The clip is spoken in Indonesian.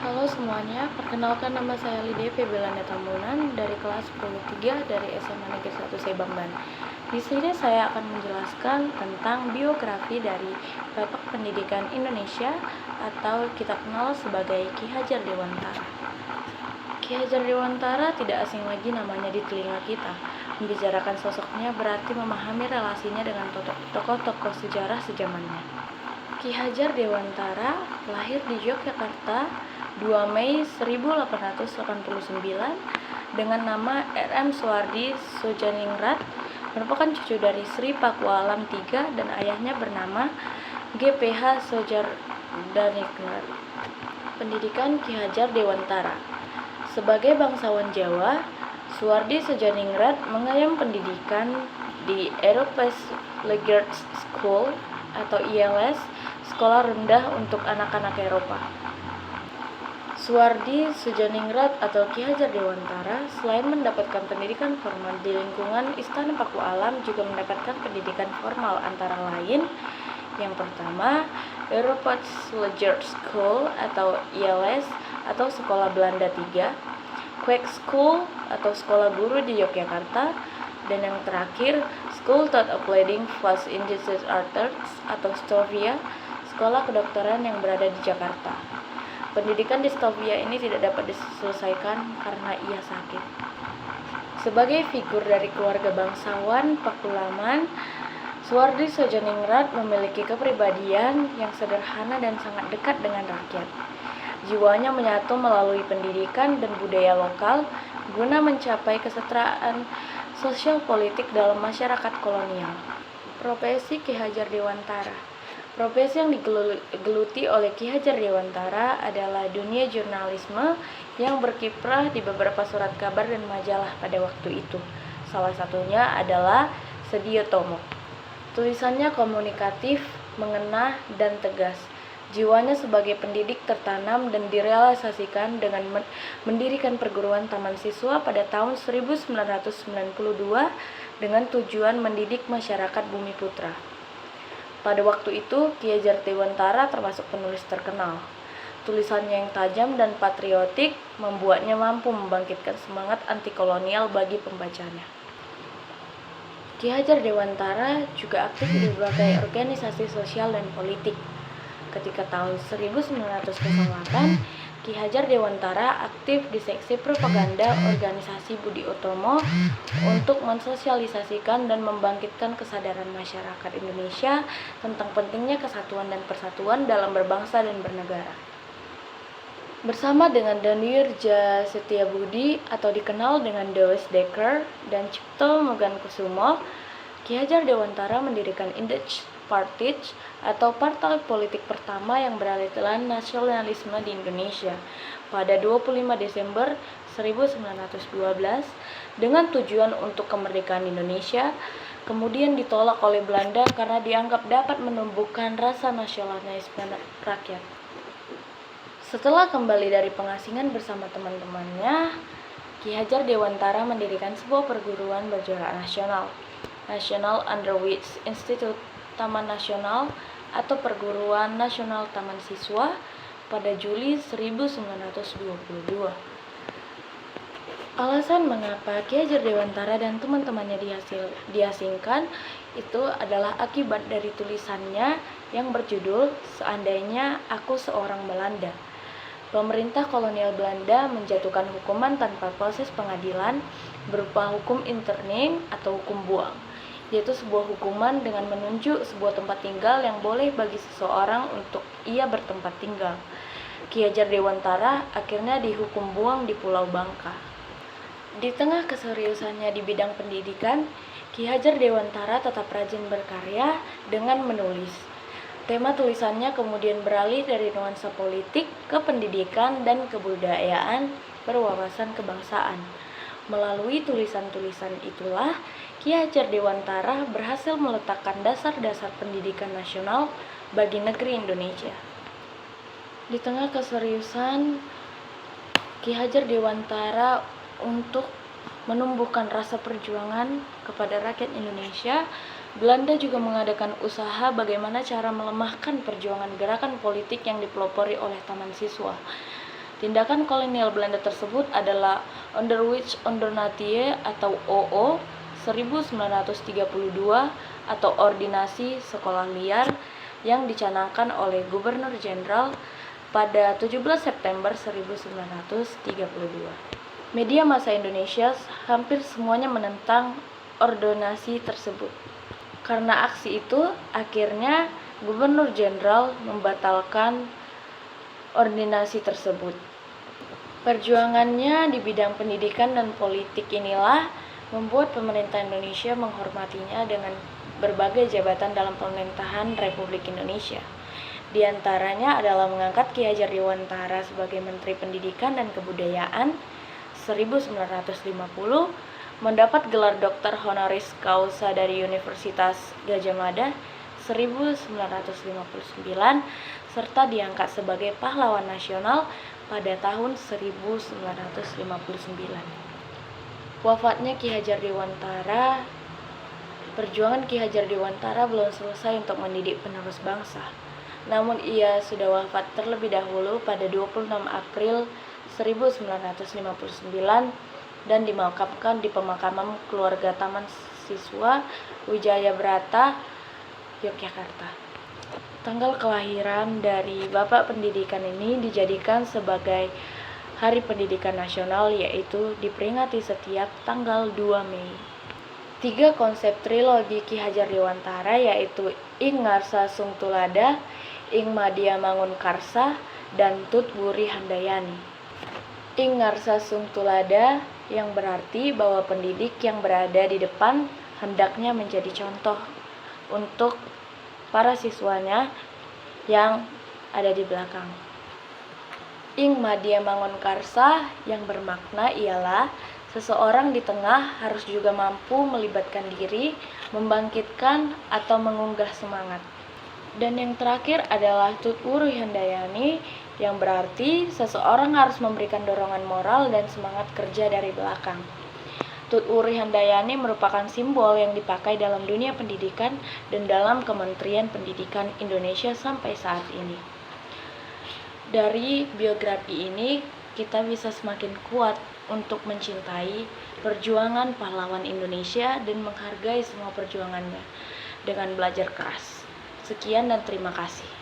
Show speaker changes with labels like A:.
A: Halo semuanya, perkenalkan nama saya Lydia Febielanda Tambunan dari kelas 10-3 dari SMA Negeri 1 Sebangban. Di sini saya akan menjelaskan tentang biografi dari Bapak Pendidikan Indonesia atau kita kenal sebagai Ki Hajar Dewantara. Ki Hajar Dewantara tidak asing lagi namanya di telinga kita. Membicarakan sosoknya berarti memahami relasinya dengan tokoh-tokoh sejarah sejamannya. Ki Hajar Dewantara lahir di Yogyakarta 2 Mei 1889 dengan nama R.M. Soehardi Soejaningrat, merupakan cucu dari Sri Pakualam III dan ayahnya bernama G.P.H. Soejaningrat. Pendidikan Ki Hajar Dewantara. Sebagai bangsawan Jawa, Soehardi Soejaningrat mengayam pendidikan di European Legat School atau ILS, sekolah rendah untuk anak-anak Eropa. Soehardi Soejaningrat atau Ki Hajar Dewantara selain mendapatkan pendidikan formal di lingkungan Istana Pakualam, juga mendapatkan pendidikan formal antara lain yang pertama, European Legat School atau ILS atau Sekolah Belanda III, Quake School atau Sekolah Guru di Yogyakarta, dan yang terakhir School of Leading Fast Indigenous Arts atau Stovia, sekolah kedokteran yang berada di Jakarta. Pendidikan di Stovia ini tidak dapat diselesaikan karena ia sakit. Sebagai figur dari keluarga bangsawan Pakualaman, Soehardi Soejaningrat memiliki kepribadian yang sederhana dan sangat dekat dengan rakyat. Jiwanya menyatu melalui pendidikan dan budaya lokal guna mencapai kesetaraan sosial politik dalam masyarakat kolonial. Profesi Ki Hajar Dewantara. Profesi yang digeluti oleh Ki Hajar Dewantara adalah dunia jurnalisme yang berkiprah di beberapa surat kabar dan majalah pada waktu itu. Salah satunya adalah Sedio Tomo. Tulisannya komunikatif, mengena, dan tegas. Jiwanya sebagai pendidik tertanam dan direalisasikan dengan mendirikan perguruan taman siswa pada tahun 1992 dengan tujuan mendidik masyarakat Bumiputra. Pada waktu itu, Ki Hajar Dewantara termasuk penulis terkenal. Tulisannya yang tajam dan patriotik membuatnya mampu membangkitkan semangat anti-kolonial bagi pembacanya. Ki Hajar Dewantara juga aktif di berbagai organisasi sosial dan politik. Ketika tahun 1908, Ki Hajar Dewantara aktif di seksi propaganda organisasi Budi Utomo untuk mensosialisasikan dan membangkitkan kesadaran masyarakat Indonesia tentang pentingnya kesatuan dan persatuan dalam berbangsa dan bernegara. Bersama dengan Danirja Setiabudi atau dikenal dengan Dewes Dekker dan Cipto Mogankusumo, Ki Hajar Dewantara mendirikan Indech Party atau partai politik pertama yang beraliran nasionalisme di Indonesia pada 25 Desember 1912 dengan tujuan untuk kemerdekaan Indonesia, kemudian ditolak oleh Belanda karena dianggap dapat menumbuhkan rasa nasionalisme rakyat. Setelah kembali dari pengasingan bersama teman-temannya, Ki Hajar Dewantara mendirikan sebuah perguruan berjarak nasional, National Underwriters Institute Taman Nasional atau Perguruan Nasional Taman Siswa pada Juli 1922. Alasan mengapa Ki Hajar Dewantara dan teman-temannya diasingkan itu adalah akibat dari tulisannya yang berjudul Seandainya Aku Seorang Belanda. Pemerintah kolonial Belanda menjatuhkan hukuman tanpa proses pengadilan berupa hukum interning atau hukum buang, yaitu sebuah hukuman dengan menunjuk sebuah tempat tinggal yang boleh bagi seseorang untuk ia bertempat tinggal. Ki Hajar Dewantara akhirnya dihukum buang di Pulau Bangka. Di tengah keseriusannya di bidang pendidikan, Ki Hajar Dewantara tetap rajin berkarya dengan menulis. Tema tulisannya kemudian beralih dari nuansa politik ke pendidikan dan kebudayaan berwawasan kebangsaan. Melalui tulisan-tulisan itulah, Ki Hajar Dewantara berhasil meletakkan dasar-dasar pendidikan nasional bagi negeri Indonesia. Di tengah keseriusan Ki Hajar Dewantara untuk menumbuhkan rasa perjuangan kepada rakyat Indonesia, Belanda juga mengadakan usaha bagaimana cara melemahkan perjuangan gerakan politik yang dipelopori oleh Taman Siswa. Tindakan kolonial Belanda tersebut adalah Onderwijsondernatië atau OO 1932 atau Ordinasi Sekolah Liar yang dicanangkan oleh Gubernur Jenderal pada 17 September 1932. Media massa Indonesia hampir semuanya menentang ordonasi tersebut. Karena aksi itu, akhirnya Gubernur Jenderal membatalkan ordinasi tersebut. Perjuangannya di bidang pendidikan dan politik inilah membuat pemerintah Indonesia menghormatinya dengan berbagai jabatan dalam pemerintahan Republik Indonesia. Di antaranya adalah mengangkat Ki Hajar Dewantara sebagai Menteri Pendidikan dan Kebudayaan 1950, mendapat gelar doktor honoris causa dari Universitas Gadjah Mada 1959, serta diangkat sebagai pahlawan nasional pada tahun 1959. Wafatnya Ki Hajar Dewantara. Perjuangan Ki Hajar Dewantara belum selesai untuk mendidik penerus bangsa. Namun ia sudah wafat terlebih dahulu pada 26 April 1959 dan dimakamkan di pemakaman keluarga Taman Siswa Wijaya Brata, Yogyakarta. Tanggal kelahiran dari Bapak Pendidikan ini dijadikan sebagai Hari Pendidikan Nasional, yaitu diperingati setiap tanggal 2 Mei. 3 konsep trilogi Ki Hajar Dewantara yaitu Ing Ngarsa Sung Tulada, Ing Madya Mangun Karsa, dan Tut Wuri Handayani. Ing Ngarsa Sung Tulada yang berarti bahwa pendidik yang berada di depan hendaknya menjadi contoh untuk para siswanya yang ada di belakang. Ing Madya Mangun Karsa yang bermakna ialah seseorang di tengah harus juga mampu melibatkan diri, membangkitkan atau mengunggah semangat. Dan yang terakhir adalah Tut Wuri Handayani yang berarti seseorang harus memberikan dorongan moral dan semangat kerja dari belakang. Tut Wuri Handayani merupakan simbol yang dipakai dalam dunia pendidikan dan dalam Kementerian Pendidikan Indonesia sampai saat ini. Dari biografi ini, kita bisa semakin kuat untuk mencintai perjuangan pahlawan Indonesia dan menghargai semua perjuangannya dengan belajar keras. Sekian dan terima kasih.